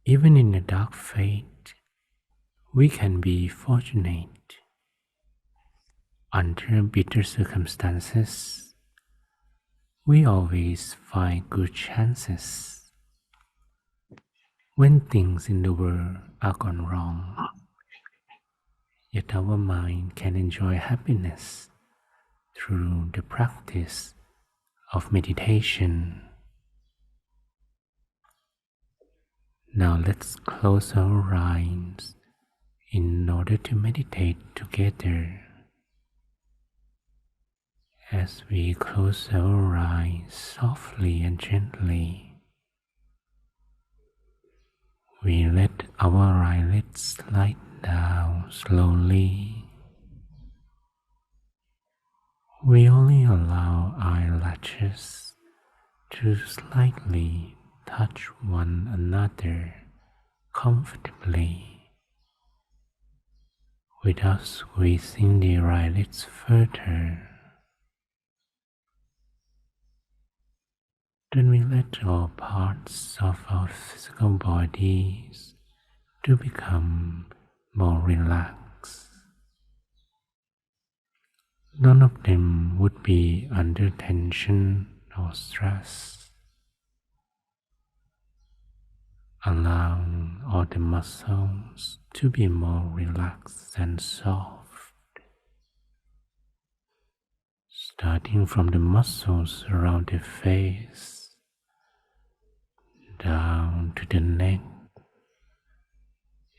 Even in a dark fate, we can be fortunate. Under bitter circumstances, we always find good chances. When things in the world are gone wrong, yet our mind can enjoy happiness through the practice of meditation. Now let's close our eyes in order to meditate together. As we close our eyes softly and gently, we let our eyelids slide down slowly. We only allow eyelashes to slightly touch one another comfortably without squeezing the eyelids further. Then we let all parts of our physical bodies to become more relaxed. None of them would be under tension or stress. Allowing all the muscles to be more relaxed and soft. Starting from the muscles around the face, down to the neck,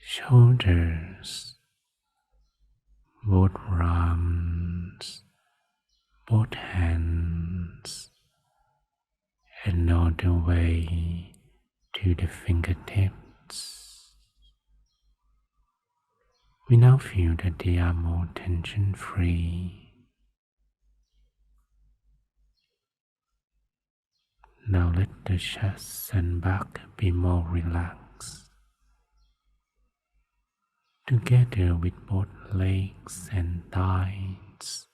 shoulders, both arms, both hands, and all the way to the fingertips. We now feel that they are more tension-free. Now let the chest and back be more relaxed, together with both legs and thighs,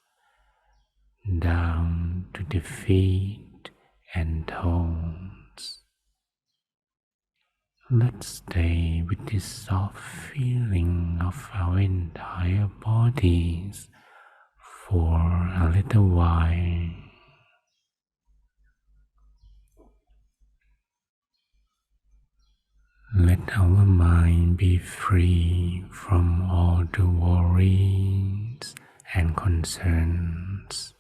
down to the feet and toes. Let's stay with this soft feeling of our entire bodies for a little while. Let our mind be free from all the worries and concerns.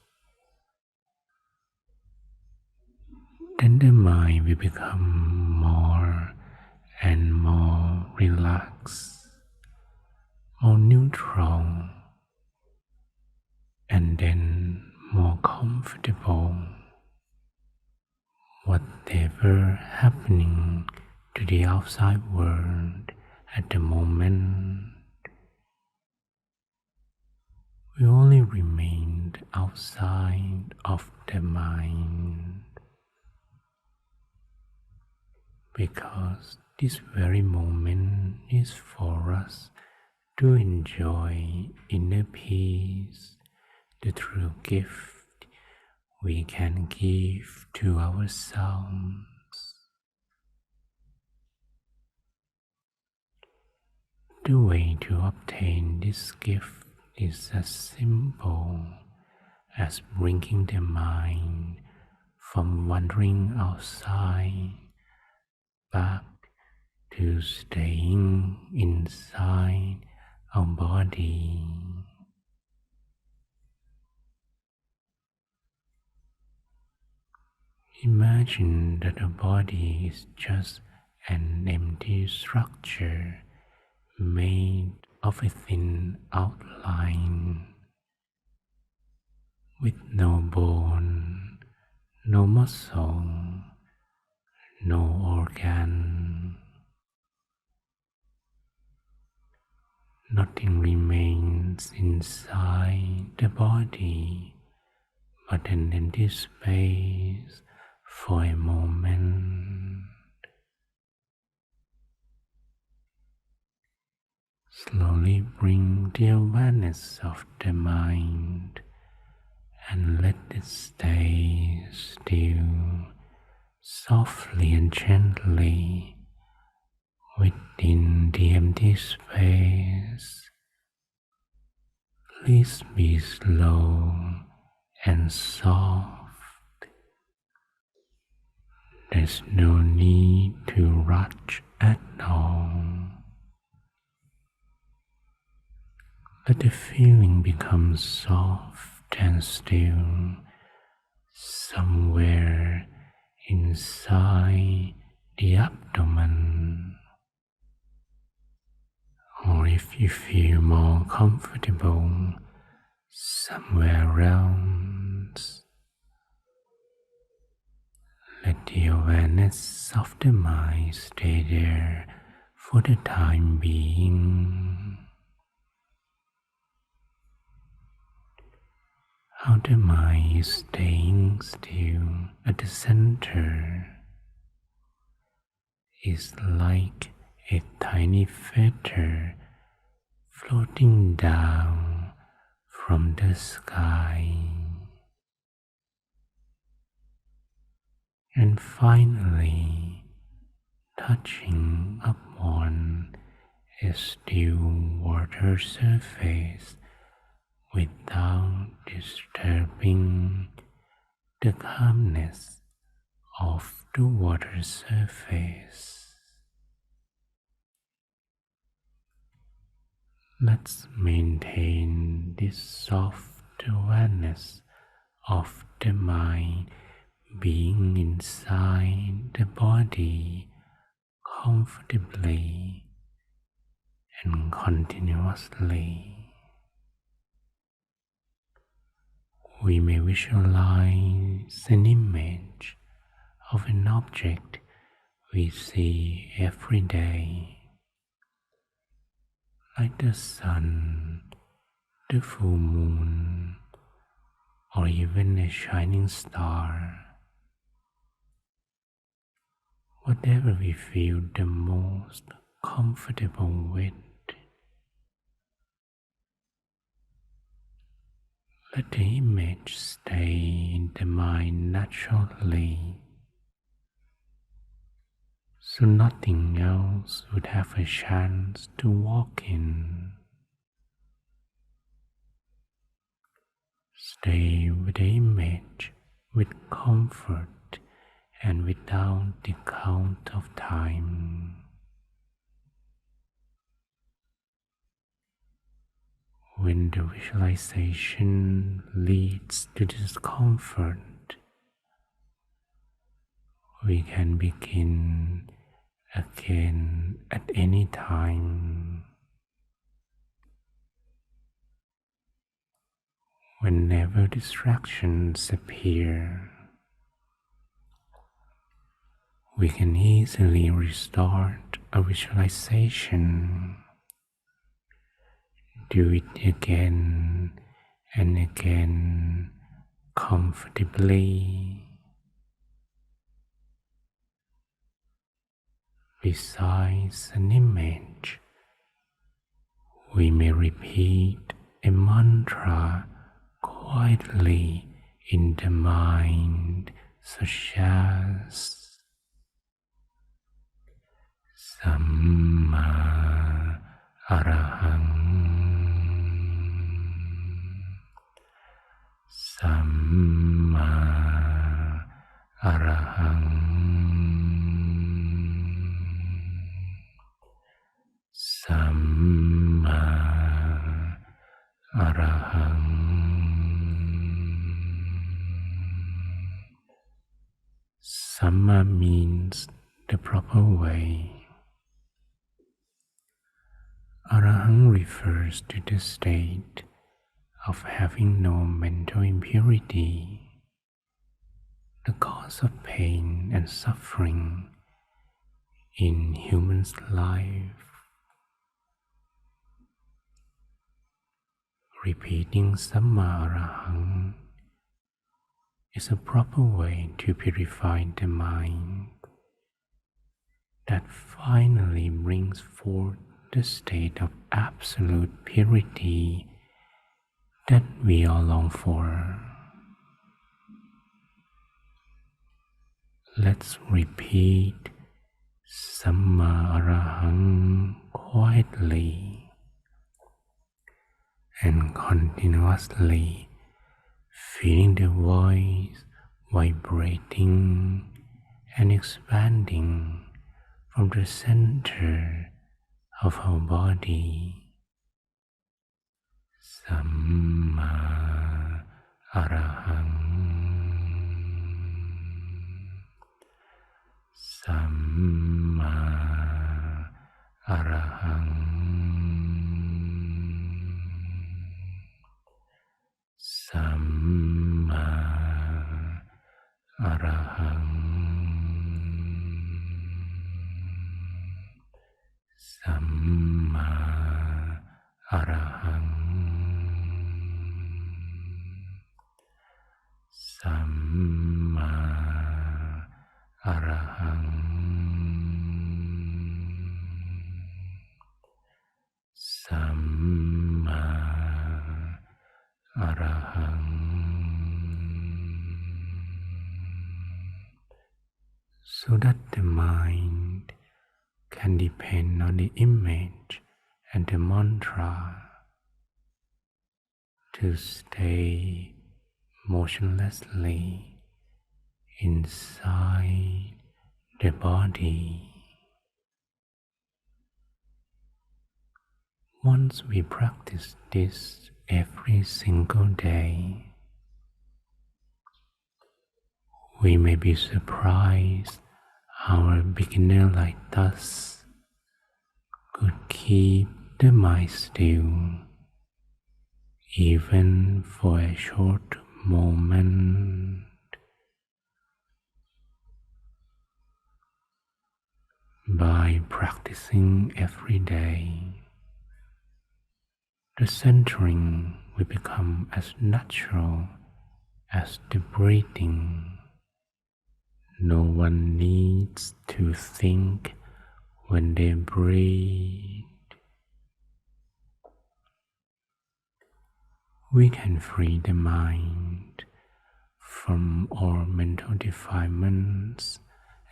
Then the mind will become more and more relaxed, more neutral, and then more comfortable. Whatever happening to the outside world at the moment, we only remain outside of the mind, because this very moment is for us to enjoy inner peace, the true gift we can give to ourselves. The way to obtain this gift is as simple as bringing the mind from wandering outside back to staying inside our body. Imagine that the body is just an empty structure made of a thin outline, with no bone, no muscle, no organ. Nothing remains inside the body but an empty space for a moment. Slowly bring the awareness of the mind and let it stay still, softly and gently, Within the empty space, please be slow and soft. There's no need to rush at all. Let the feeling become soft and still somewhere inside the abdomen. Or if you feel more comfortable somewhere else, let the awareness of the mind stay there for the time being. How the mind is staying still at the center is like a tiny feather floating down from the sky. And finally touching upon a still water surface without disturbing the calmness of the water surface. Let's maintain this soft awareness of the mind being inside the body comfortably and continuously. We may visualize an image of an object we see every day, like the sun, the full moon, or even a shining star. Whatever we feel the most comfortable with. Let the image stay in the mind naturally, so nothing else would have a chance to walk in. Stay with the image with comfort and without the count of time. When the visualization leads to discomfort, we can begin again at any time. Whenever distractions appear, we can easily restart a visualization. Do it again and again comfortably. Besides an image, we may repeat a mantra quietly in the mind, such as Samma Arahang, Samma Arahang, Samma Arahang. Samma means the proper way. Arahang refers to the state of having no mental impurity, the cause of pain and suffering in human's life. Repeating Samma Arahang is a proper way to purify the mind that finally brings forth the state of absolute purity that we all long for. Let's repeat Samma Arahang quietly and continuously feeling the voice vibrating and expanding from the center of our body. Samma Arahang, Samma Arahang, Samma Arahang, Samma Arahang, Samma Arahang, Samma Arahang. So that the mind can depend on the image and the mantra to stay motionlessly inside the body. Once we practice this every single day, we may be surprised how a beginner like us could keep the mind still even for a short moment. By practicing every day, the centering will become as natural as the breathing. No one needs to think when they breathe. We can free the mind from all mental defilements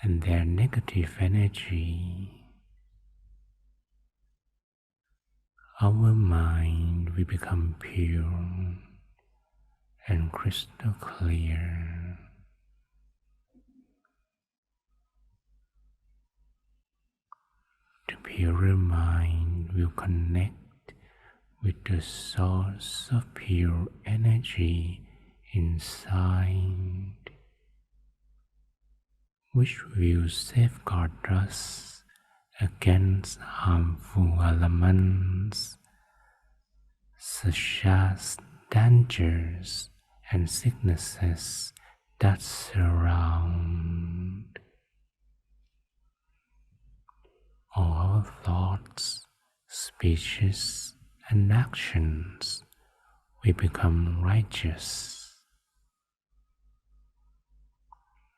and their negative energy. Our mind will become pure and crystal clear. The purer mind will connect with the source of pure energy inside, which will safeguard us against harmful elements such as dangers and sicknesses that surround. All our thoughts, speeches, and actions will become righteous.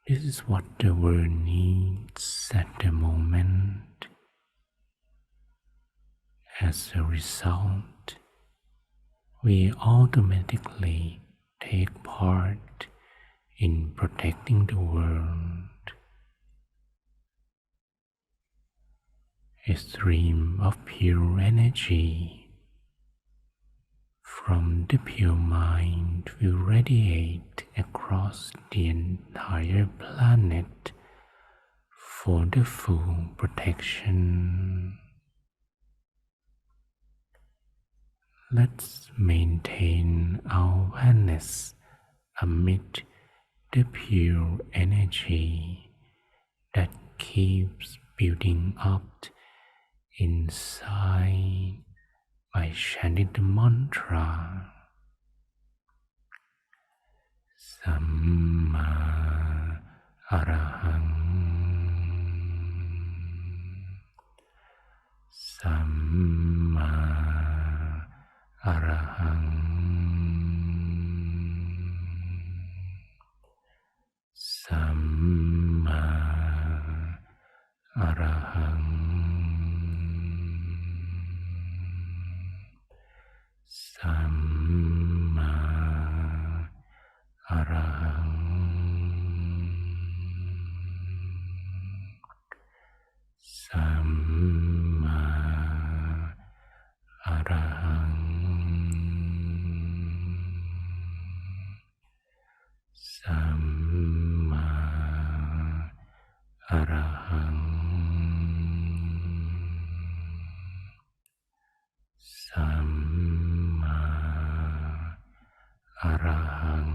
This is what the world needs at the moment. As a result, we automatically take part in protecting the world. A stream of pure energy from the pure mind will radiate across the entire planet for the full protection. Let's maintain our awareness amid the pure energy that keeps building up inside by chanting the mantra Samma Arahang, Samma Arahang, Samma Arahang, Samma Arahang, Arahang Samma Arahang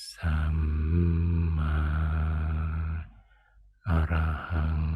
Samma Arahang.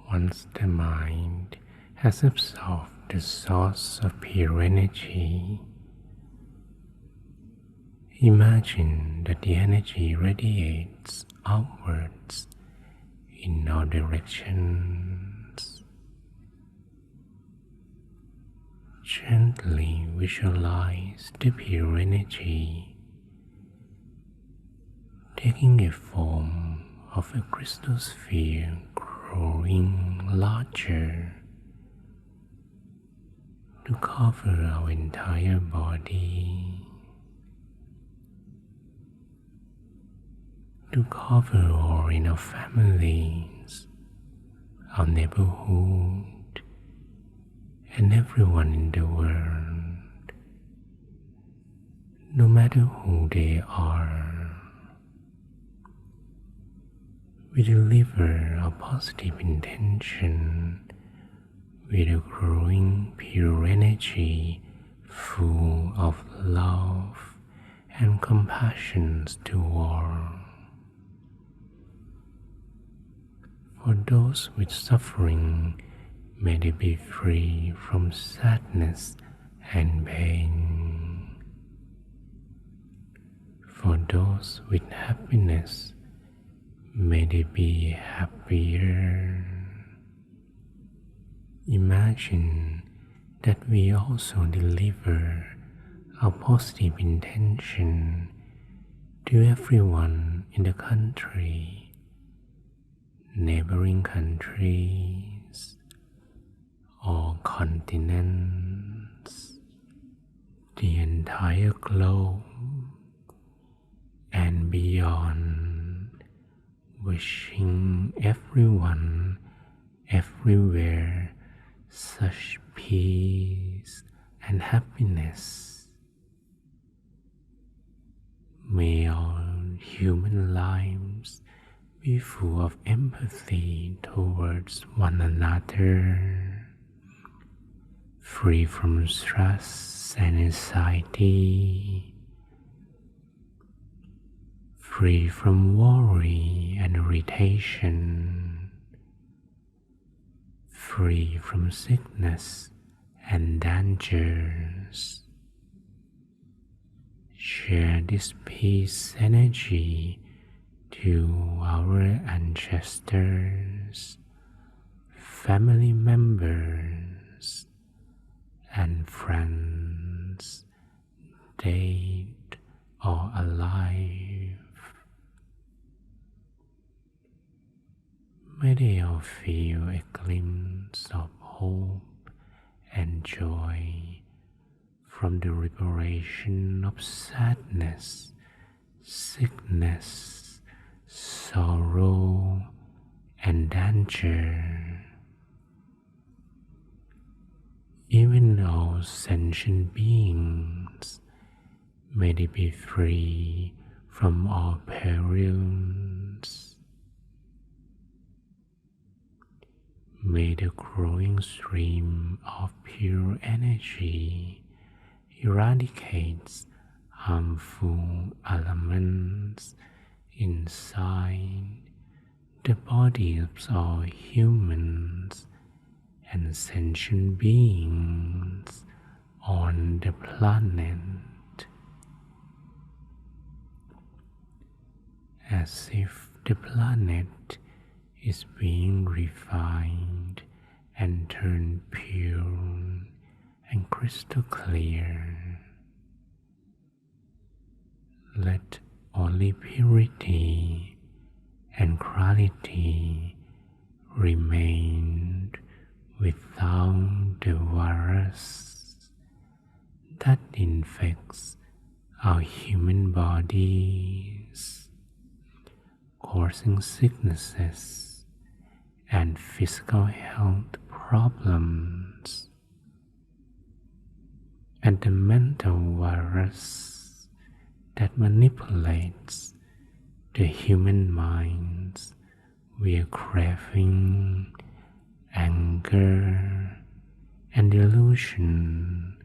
Once the mind has absorbed the source of pure energy, imagine that the energy radiates outwards in all directions. Gently visualize the pure energy taking a form of a crystal sphere growing larger to cover our entire body, to cover all in our families, our neighborhood, and everyone in the world, no matter who they are. We deliver a positive intention with a growing pure energy full of love and compassion to all. For those with suffering, may they be free from sadness and pain. For those with happiness, may they be happier. Imagine that we also deliver a positive intention to everyone in the country neighboring countries or continents, the entire globe and beyond, wishing everyone everywhere such peace and happiness. May all human lives be full of empathy towards one another, free from stress and anxiety, free from worry and irritation, free from sickness and dangers. Share this peace energy to our ancestors, family members, and friends, dead or alive. May they all feel a glimpse of hope and joy from the liberation of sadness, sickness, sorrow, and danger. Even all sentient beings, may they be free from all perils. May the growing stream of pure energy eradicate harmful elements inside the bodies of all humans and sentient beings on the planet, as if the planet is being refined and turned pure and crystal clear. Let only purity and quality remain without the virus that infects our human bodies, causing sicknesses and physical health problems, and the mental virus that manipulates the human minds via craving, anger, and delusion,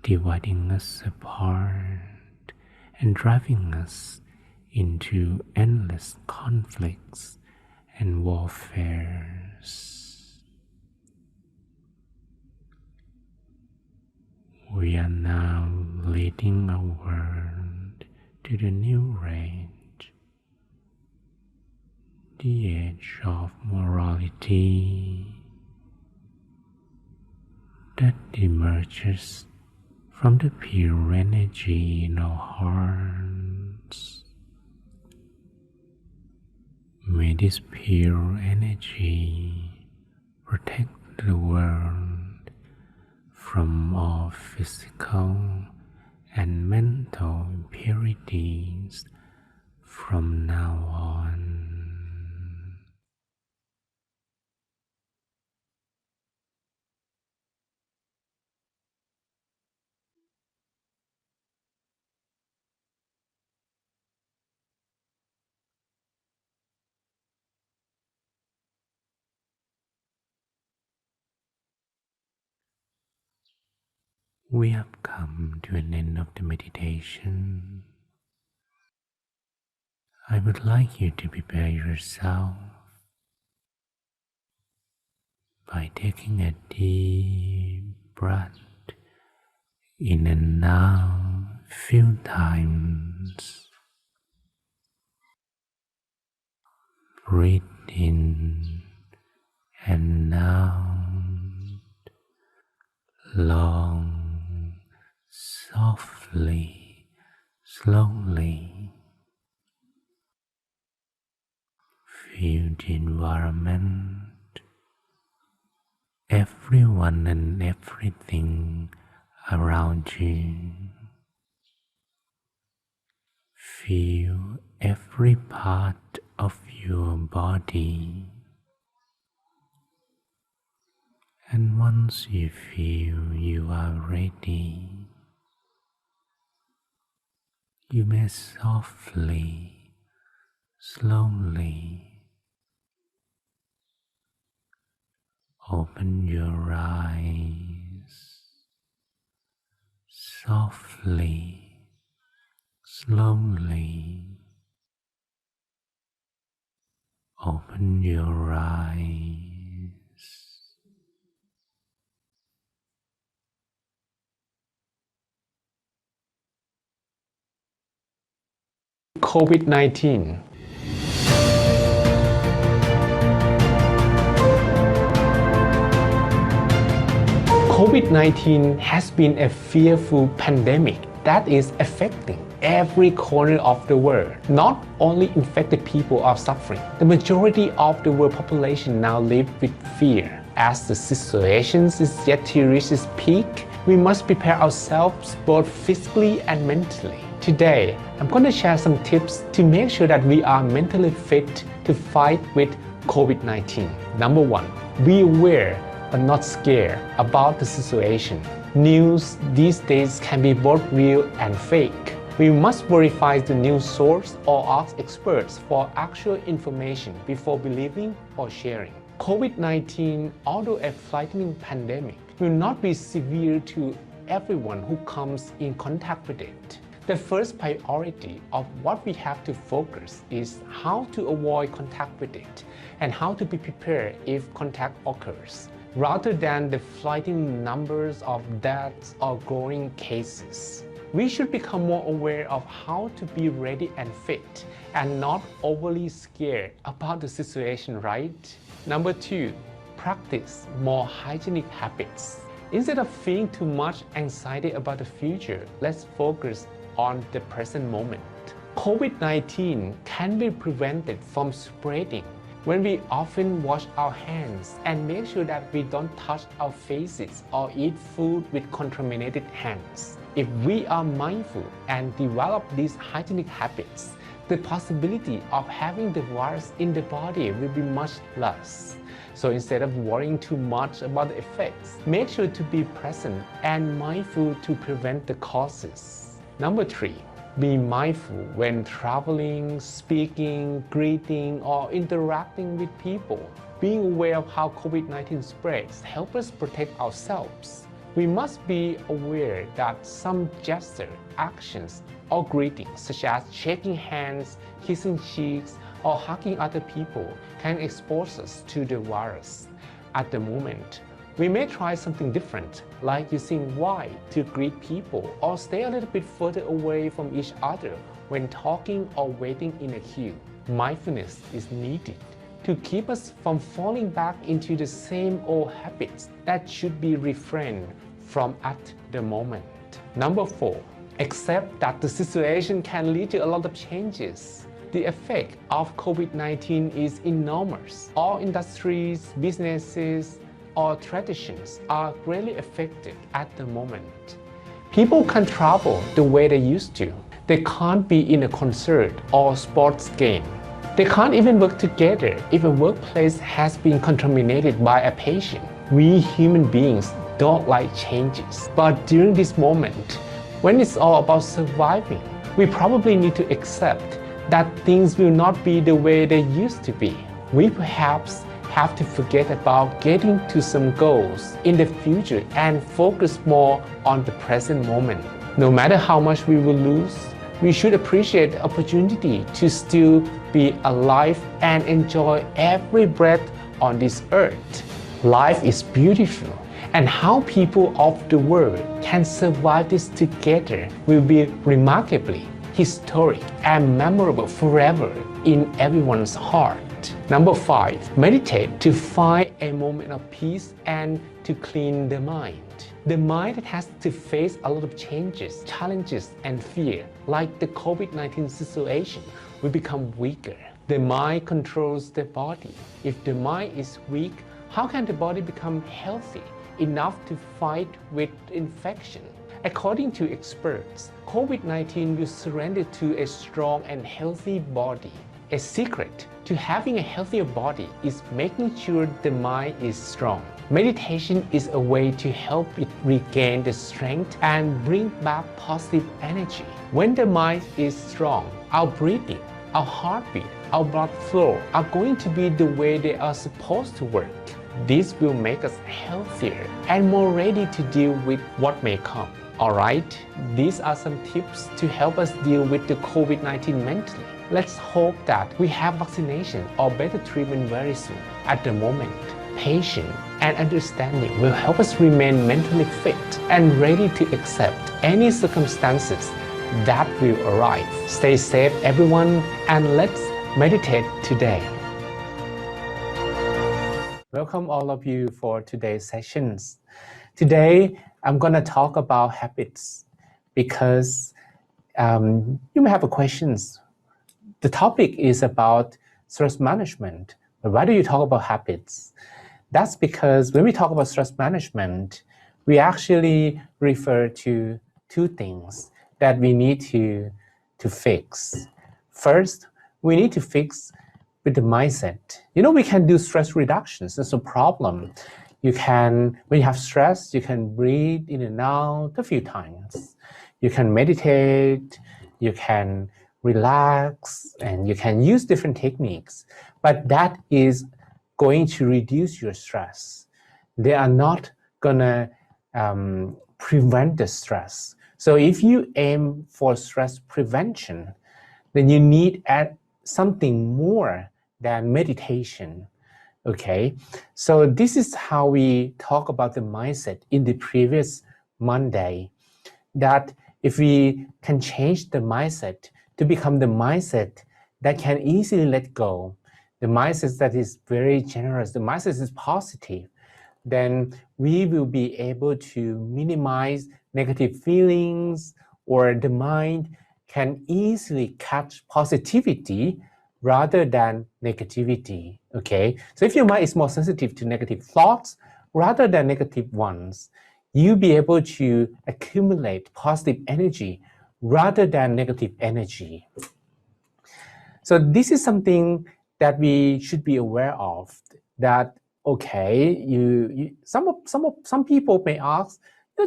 dividing us apart and driving us into endless conflicts and warfares. We are now leading our world to the new age, the age of morality that emerges from the pure energy in our hearts. May this pure energy protect the world from all physical and mental impurities from now on. We have come to an end of the meditation. I would like you to prepare yourself by taking a deep breath in and out a few times. Breathe in and out, long, softly, slowly. Feel the environment, everyone and everything around you. Feel every part of your body. And once you feel you are ready, you may softly, slowly open your eyes. Softly, slowly open your eyes. COVID-19. COVID-19 has been a fearful pandemic that is affecting every corner of the world. Not only infected people are suffering, the majority of the world population now live with fear. As the situation is yet to reach its peak, we must prepare ourselves both physically and mentally. Today, I'm going to share some tips to make sure that we are mentally fit to fight with COVID-19. Number 1, be aware but not scared about the situation. News these days can be both real and fake. We must verify the news source or ask experts for actual information before believing or sharing. COVID-19, although a frightening pandemic, will not be severe to everyone who comes in contact with it. The first priority of what we have to focus is how to avoid contact with it and how to be prepared if contact occurs, rather than the frightening numbers of deaths or growing cases. We should become more aware of how to be ready and fit and not overly scared about the situation, right? Number 2, practice more hygienic habits. Instead of feeling too much anxiety about the future, let's focus on the present moment. COVID-19 can be prevented from spreading when we often wash our hands and make sure that we don't touch our faces or eat food with contaminated hands. If we are mindful and develop these hygienic habits, the possibility of having the virus in the body will be much less. So instead of worrying too much about the effects, make sure to be present and mindful to prevent the causes. Number 3, be mindful when traveling, speaking, greeting, or interacting with people. Being aware of how COVID-19 spreads helps us protect ourselves. We must be aware that some gestures, actions, or greetings, such as shaking hands, kissing cheeks, or hugging other people, can expose us to the virus. At the moment, we may try something different, like using white to greet people or stay a little bit further away from each other when talking or waiting in a queue. Mindfulness is needed to keep us from falling back into the same old habits that should be refrained from at the moment. Number 4, accept that the situation can lead to a lot of changes. The effect of COVID-19 is enormous. All industries, businesses, or traditions are greatly affected at the moment. People can't travel the way they used to. They can't be in a concert or sports game. They can't even work together if a workplace has been contaminated by a patient. We human beings don't like changes. But during this moment, when it's all about surviving, we probably need to accept that things will not be the way they used to be. We perhaps have to forget about getting to some goals in the future and focus more on the present moment. No matter how much we will lose, we should appreciate the opportunity to still be alive and enjoy every breath on this earth. Life is beautiful, and how people of the world can survive this together will be remarkably historic and memorable forever in everyone's heart. Number 5, meditate to find a moment of peace and to clean the mind. The mind that has to face a lot of changes, challenges, and fear, like the COVID-19 situation, will become weaker. The mind controls the body. If the mind is weak, how can the body become healthy enough to fight with infection? According to experts, COVID-19 will surrender to a strong and healthy body. A secret to having a healthier body is making sure the mind is strong. Meditation is a way to help it regain the strength and bring back positive energy. When the mind is strong, our breathing, our heartbeat, our blood flow are going to be the way they are supposed to work. This will make us healthier and more ready to deal with what may come. Alright, these are some tips to help us deal with the COVID-19 mentally. Let's hope that we have vaccination or better treatment very soon. At the moment, patience and understanding will help us remain mentally fit and ready to accept any circumstances that will arise. Stay safe, everyone, and let's meditate today. Welcome all of you for today's sessions. Today, I'm going to talk about habits because you may have questions. The topic is about stress management. But why do you talk about habits? That's because when we talk about stress management, we actually refer to two things that we need to fix. First, we need to fix with the mindset. We can do stress reductions. That's no problem. When you have stress, you can breathe in and out a few times. You can meditate, you can relax, and you can use different techniques. But that is going to reduce your stress. They are not gonna prevent the stress. So if you aim for stress prevention, then you need something more than meditation. Okay, so this is how we talk about the mindset in the previous Monday, that if we can change the mindset to become the mindset that can easily let go, the mindset that is very generous, the mindset is positive, then we will be able to minimize negative feelings, or the mind can easily catch positivity rather than negativity. Okay, so if your mind is more sensitive to negative thoughts rather than negative ones, you'll be able to accumulate positive energy rather than negative energy. So this is something that we should be aware of, that okay, some people may ask,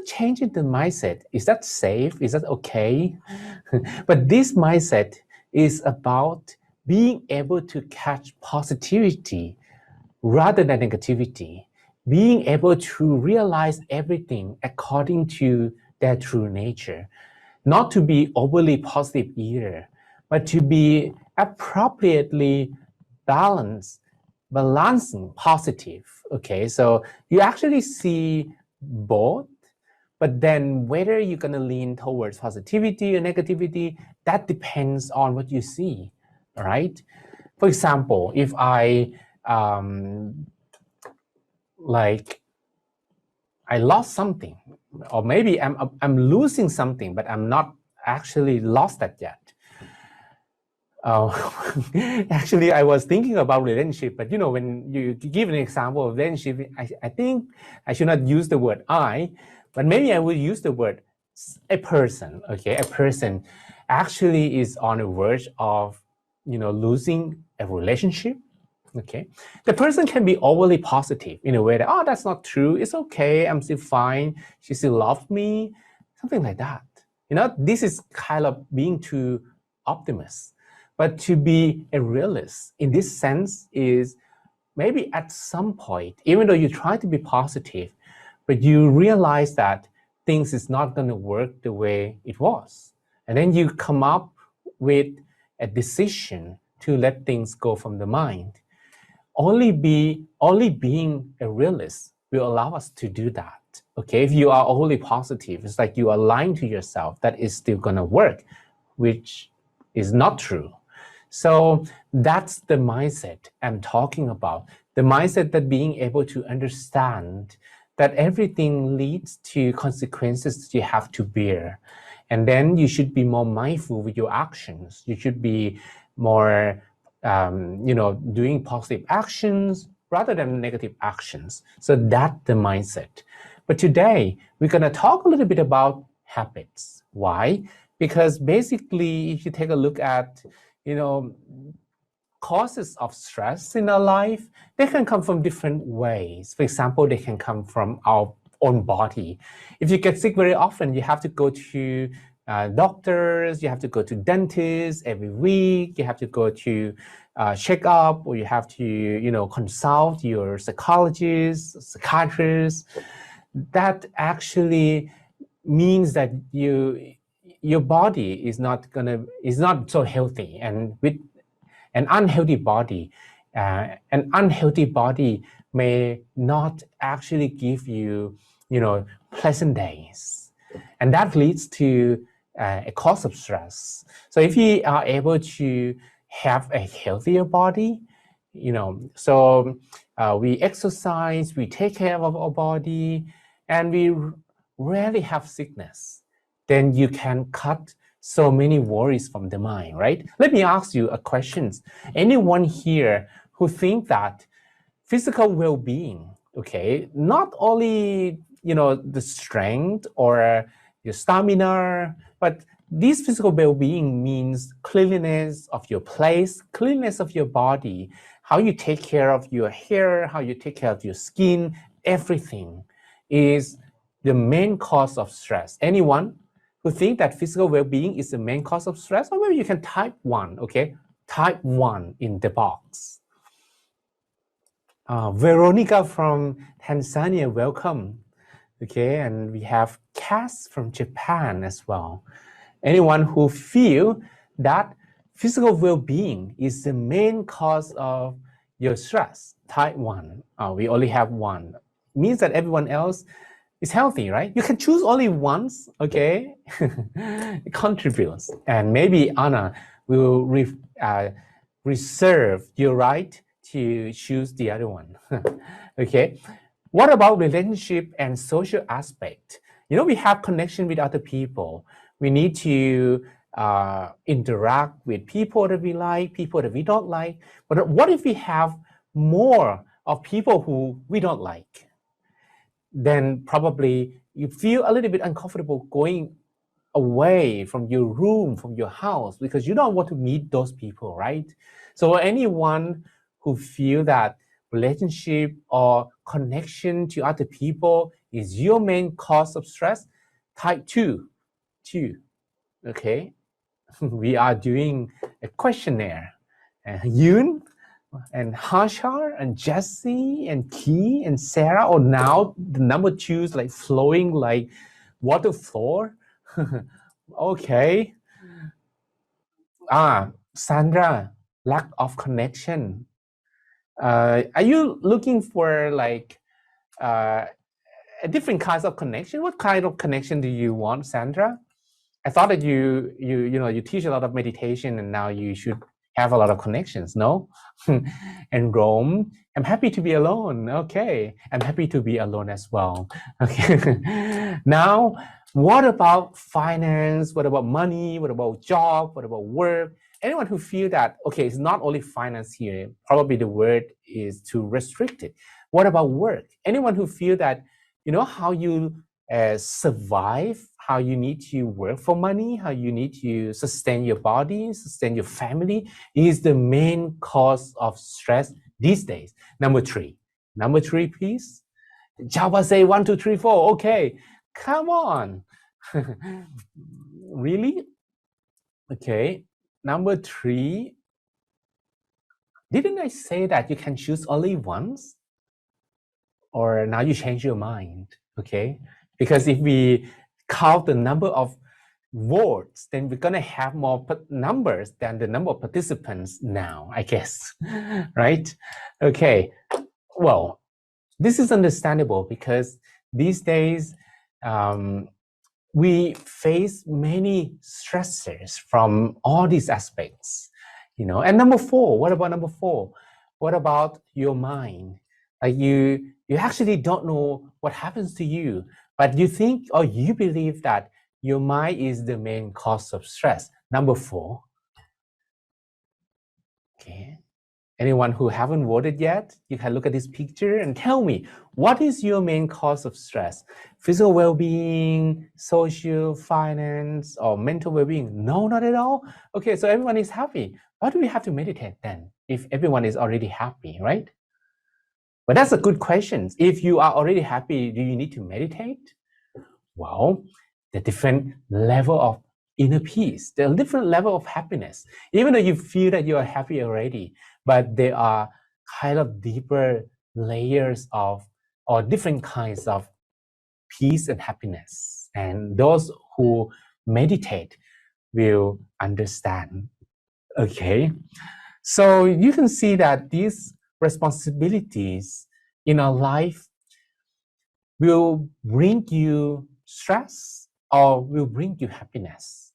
changing the mindset, is that safe? Is that okay? But this mindset is about being able to catch positivity rather than negativity, being able to realize everything according to their true nature, not to be overly positive either, but to be appropriately balancing positive. Okay, so you actually see both, but then whether you're going to lean towards positivity or negativity, that depends on what you see. Right? For example, if I lost something, or maybe I'm losing something, but I'm not actually lost that yet. Actually, I was thinking about relationship, but when you give an example of relationship, I think I should not use the word I, but maybe I would use the word a person. Okay, a person actually is on the verge of losing a relationship. Okay, the person can be overly positive in a way that, that's not true, it's okay, I'm still fine, she still loves me, something like that. This is kind of being too optimist. But to be a realist in this sense is maybe at some point, even though you try to be positive, but you realize that things is not going to work the way it was. And then you come up with a decision to let things go from the mind. Only being a realist will allow us to do that. Okay, if you are overly positive, it's like you are lying to yourself that it's still going to work, which is not true. So that's the mindset I'm talking about. The mindset that being able to understand that everything leads to consequences that you have to bear. And then you should be more mindful with your actions. You should be more doing positive actions rather than negative actions. So that's the mindset. But today, we're going to talk a little bit about habits. Why? Because basically, if you take a look at, causes of stress in our life, they can come from different ways. For example, they can come from our own body. If you get sick very often, you have to go to doctors, you have to go to dentists every week, you have to go to check up, or you have to, consult your psychologist, psychiatrist. That actually means that your body is not so healthy, and with an unhealthy body may not actually give you, pleasant days, and that leads to a cause of stress. So if you are able to have a healthier body, so we exercise, we take care of our body, and we rarely have sickness, then you can cut so many worries from the mind, right? Let me ask you a question. Anyone here who think that physical well-being, okay, not only, the strength or your stamina, but this physical well-being means cleanliness of your place, cleanliness of your body, how you take care of your hair, how you take care of your skin, everything is the main cause of stress. Anyone who think that physical well-being is the main cause of stress? Or maybe you can type 1, okay? Type 1 in the box. Veronica from Tanzania, welcome. Okay, and we have Cass from Japan as well. Anyone who feel that physical well-being is the main cause of your stress, type 1. We only have 1. It means that everyone else is healthy, right? You can choose only once, okay? It contributes. And maybe Anna will reserve your right to choose the other one. Okay. What about relationship and social aspect? We have connection with other people. We need to interact with people that we like, people that we don't like. But what if we have more of people who we don't like? Then probably you feel a little bit uncomfortable going away from your room, from your house, because you don't want to meet those people, right? So anyone who feel that relationship or connection to other people is your main cause of stress, type 2, okay? We are doing a questionnaire. Yoon and Hashar and Jesse and Key and Sarah, or now the number 2 is like flowing like water floor. Okay. Sandra, lack of connection. Are you looking for like a different kinds of connection? What kind of connection do you want, Sandra? I thought that you teach a lot of meditation and now you should have a lot of connections, no? And Rome, I'm happy to be alone. Okay, I'm happy to be alone as well. Okay. Now, what about finance? What about money? What about job? What about work? Anyone who feel that, okay, it's not only finance here, probably the word is too restricted. What about work? Anyone who feel that, how you survive, how you need to work for money, how you need to sustain your body, sustain your family, is the main cause of stress these days. Number 3, please. Java say 1, 2, 3, 4. Okay, come on. Really? Okay, number 3. Didn't I say that you can choose only once? Or now you change your mind, okay? Because if we count the number of votes, then we're gonna have more numbers than the number of participants now, I guess, right? Okay, well, this is understandable because these days we face many stressors from all these aspects, And number 4, what about number 4? What about your mind? Like you actually don't know what happens to you, but you think or you believe that your mind is the main cause of stress. Number 4. Okay. Anyone who haven't voted yet, you can look at this picture and tell me, what is your main cause of stress? Physical well-being, social, finance, or mental well-being? No, not at all. Okay, so everyone is happy. Why do we have to meditate then if everyone is already happy, right? But that's a good question. If you are already happy, do you need to meditate? Well, the different level of inner peace, the different level of happiness. Even though you feel that you are happy already, but there are kind of deeper layers of or different kinds of peace and happiness. And those who meditate will understand. Okay. So you can see that these responsibilities in our life will bring you stress or will bring you happiness.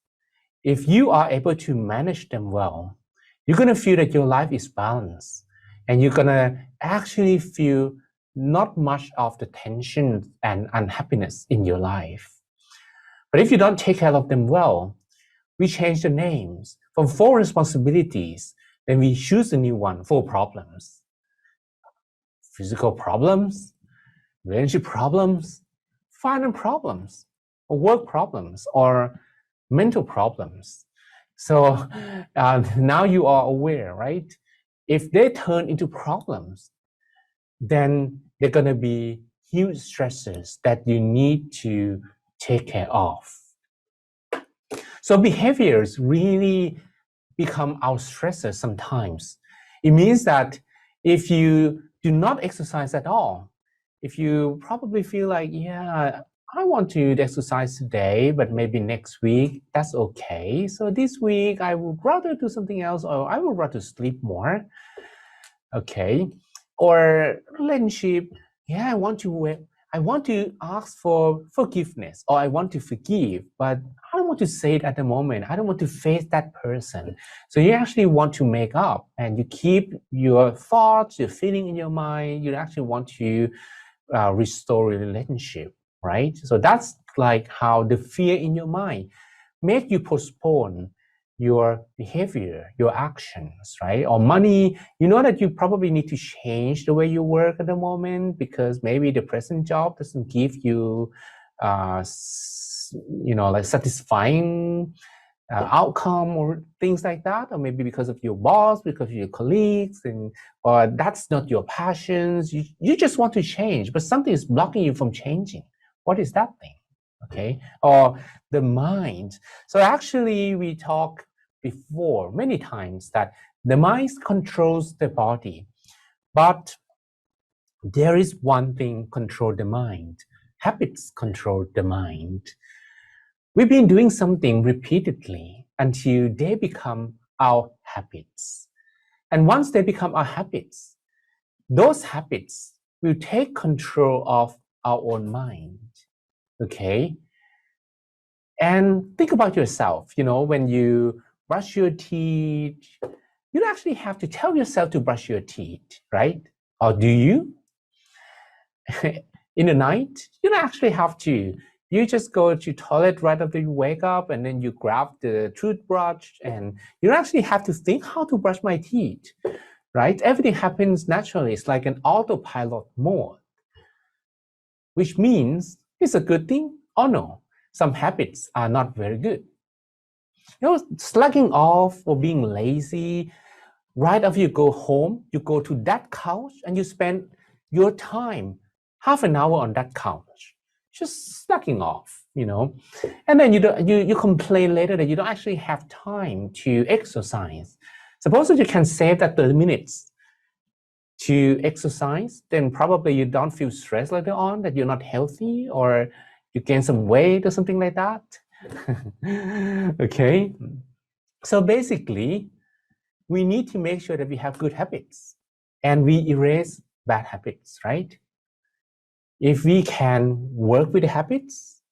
If you are able to manage them well, you're going to feel that your life is balanced and you're going to actually feel not much of the tension and unhappiness in your life. But if you don't take care of them well, we change the names from 4 responsibilities, then we choose a new one, 4 problems. Physical problems, relationship problems, finance problems, or work problems, or mental problems. So now you are aware, right? If they turn into problems, then they're going to be huge stressors that you need to take care of. So behaviors really become our stressors sometimes. It means that if you do not exercise at all, if you probably feel like, yeah, I want to exercise today, but maybe next week, that's okay. So this week, I would rather do something else, or I would rather sleep more. Okay. Or relationship, yeah, I want to ask for forgiveness, or I want to forgive, but I don't want to say it at the moment. I don't want to face that person. So you actually want to make up, and you keep your thoughts, your feeling in your mind. You actually want to restore a relationship, right? So that's like how the fear in your mind make you postpone your behavior, your actions, right? Or money, you know that you probably need to change the way you work at the moment because maybe the present job doesn't give you, like satisfying outcome or things like that, or maybe because of your boss, because of your colleagues, or that's not your passions. You just want to change, but something is blocking you from changing. What is that thing? Okay, or the mind. So actually, we talked before many times that the mind controls the body, but there is one thing control the mind. Habits control the mind. We've been doing something repeatedly until they become our habits. And once they become our habits, those habits will take control of our own mind. Okay? And think about yourself, when you brush your teeth, you don't actually have to tell yourself to brush your teeth, right? Or do you? In the night, you don't actually have to. You just go to toilet right after you wake up, and then you grab the toothbrush, and you don't actually have to think how to brush my teeth, right? Everything happens naturally. It's like an autopilot mode, which means it's a good thing or no. Some habits are not very good. Slacking off or being lazy, right after you go home, you go to that couch and you spend your time half an hour on that couch, just slacking off, and then you complain later that you don't actually have time to exercise. Suppose that you can save that 30 minutes to exercise, then probably you don't feel stressed later on that you're not healthy or you gain some weight or something like that. Okay, so basically we need to make sure that we have good habits and we erase bad habits, right? If we can work with the habits,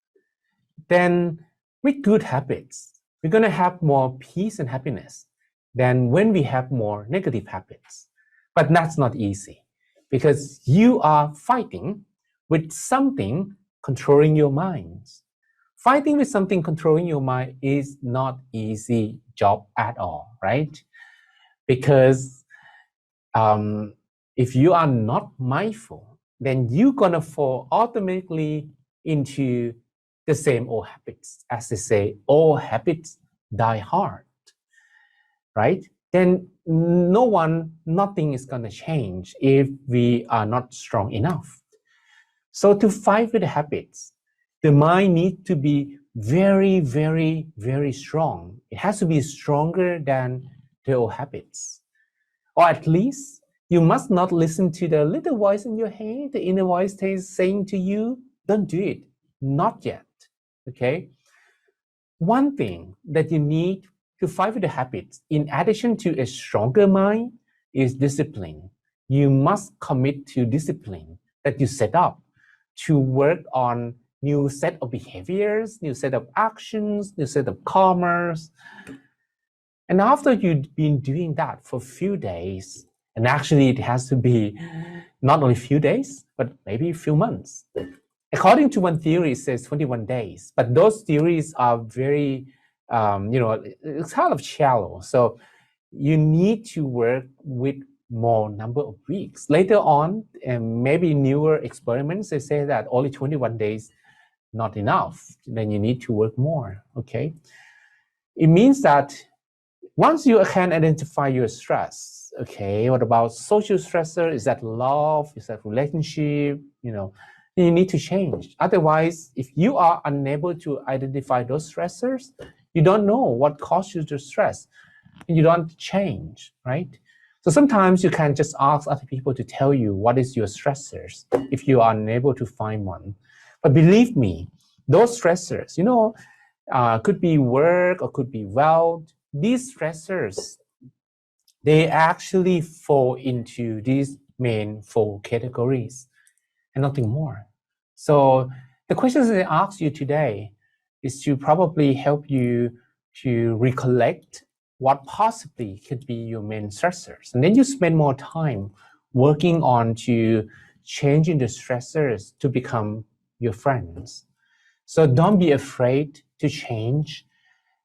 then with good habits, we're going to have more peace and happiness than when we have more negative habits. But that's not easy because you are fighting with something controlling your minds. Fighting with something controlling your mind is not easy job at all, right? Because If you are not mindful, then you're gonna fall automatically into the same old habits. As they say, old habits die hard, right? Then nothing is gonna change if we are not strong enough. So to fight with the habits, the mind needs to be very, very, very strong. It has to be stronger than the old habits. Or at least you must not listen to the little voice in your head, the inner voice saying to you, don't do it, not yet, okay? One thing that you need to fight with the habits, in addition to a stronger mind, is discipline. You must commit to discipline that you set up to work on new set of behaviors, new set of actions, new set of commerce. And after you've been doing that for a few days, and actually it has to be not only a few days, but maybe a few months. According to one theory, it says 21 days, but those theories are very, it's kind of shallow. So you need to work with more number of weeks. Later on, and maybe newer experiments, they say that only 21 days not enough. Then you need to work more, okay? It means that once you can identify your stress, okay, what about social stressor? Is that love? Is that relationship? You need to change. Otherwise, if you are unable to identify those stressors, you don't know what caused you the stress. And you don't change, right? So sometimes you can just ask other people to tell you what is your stressors if you are unable to find one. But believe me, those stressors, could be work or could be wealth. These stressors, they actually fall into these main 4 categories and nothing more. So the questions that I asked you today is to probably help you to recollect what possibly could be your main stressors. And then you spend more time working on to changing the stressors to become your friends. So don't be afraid to change.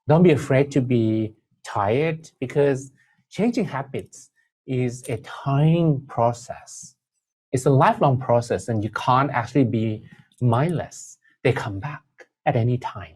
Don't be afraid to be tired, because changing habits is a time process. It's a lifelong process, and you can't actually be mindless. They come back at any time.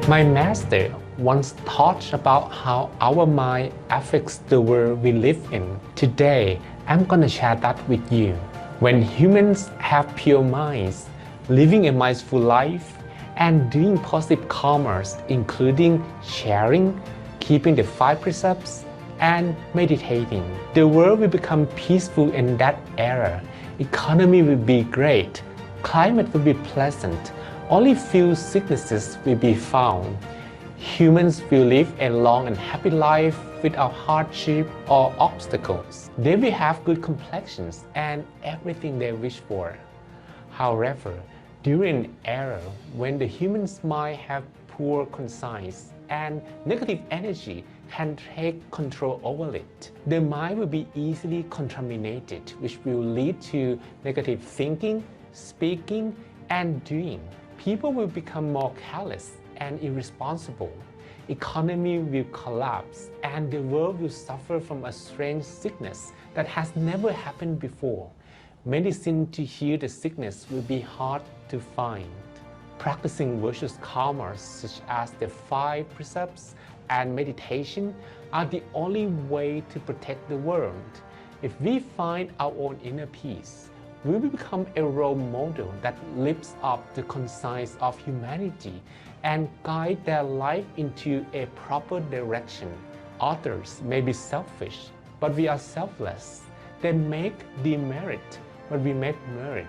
My master once taught about how our mind affects the world we live in. Today, I'm gonna share that with you. When humans have pure minds, living a mindful life, and doing positive commerce, including sharing, keeping the 5 precepts, and meditating, the world will become peaceful in that era. Economy will be great, climate will be pleasant, only few sicknesses will be found. Humans will live a long and happy life without hardship or obstacles. They will have good complexions and everything they wish for. However, during an era when the human's mind have poor conscience and negative energy can take control over it, the mind will be easily contaminated, which will lead to negative thinking, speaking, and doing. People will become more careless and irresponsible. Economy will collapse, and the world will suffer from a strange sickness that has never happened before. Medicine to heal the sickness will be hard to find. Practicing virtuous commerce such as the 5 precepts and meditation are the only way to protect the world. If we find our own inner peace, we will become a role model that lifts up the conscience of humanity and guide their life into a proper direction. Others may be selfish, but we are selfless. They make demerit, but we make merit.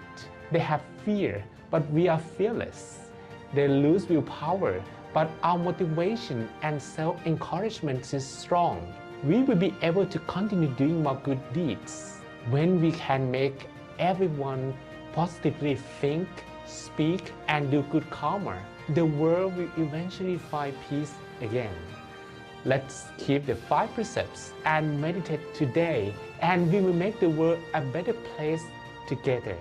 They have fear, but we are fearless. They lose willpower, but our motivation and self-encouragement is strong. We will be able to continue doing more good deeds when we can make everyone positively think, speak, and do good karma. The world will eventually find peace again. Let's keep the 5 precepts and meditate today, and we will make the world a better place together.